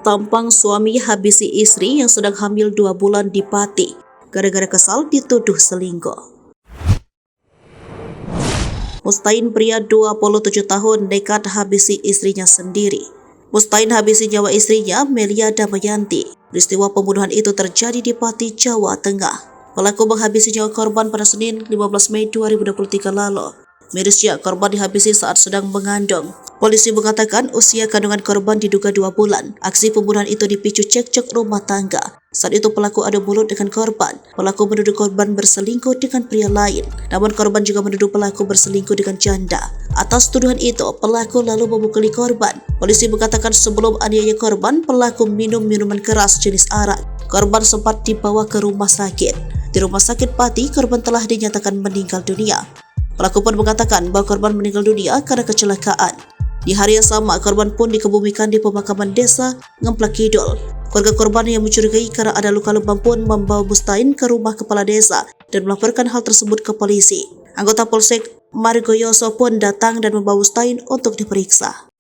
Tampang suami habisi istri yang sedang hamil 2 bulan di Pati, gara-gara kesal dituduh selingkuh. Mustain pria 27 tahun nekat habisi istrinya sendiri. Mustain habisi nyawa istrinya, Melia Damayanti. Peristiwa pembunuhan itu terjadi di Pati, Jawa Tengah. Pelaku menghabisi nyawa korban pada Senin 15 Mei 2023 lalu. Mirisnya, korban dihabisi saat sedang mengandung. Polisi mengatakan usia kandungan korban diduga 2 bulan. Aksi pembunuhan itu dipicu cekcok rumah tangga. Saat itu pelaku adu mulut dengan korban. Pelaku menuduh korban berselingkuh dengan pria lain. Namun korban juga menuduh pelaku berselingkuh dengan janda. Atas tuduhan itu, pelaku lalu memukuli korban. Polisi mengatakan sebelum aniaya korban, pelaku minum minuman keras jenis arak. Korban sempat dibawa ke rumah sakit. Di rumah sakit Pati, korban telah dinyatakan meninggal dunia. Pelaku pun mengatakan bahwa korban meninggal dunia karena kecelakaan. Di hari yang sama, korban pun dikebumikan di pemakaman desa Ngemplak Kidul. Keluarga korban yang mencurigai karena ada luka lebam pun membawa Mustain ke rumah kepala desa dan melaporkan hal tersebut ke polisi. Anggota Polsek Margoyoso pun datang dan membawa Mustain untuk diperiksa.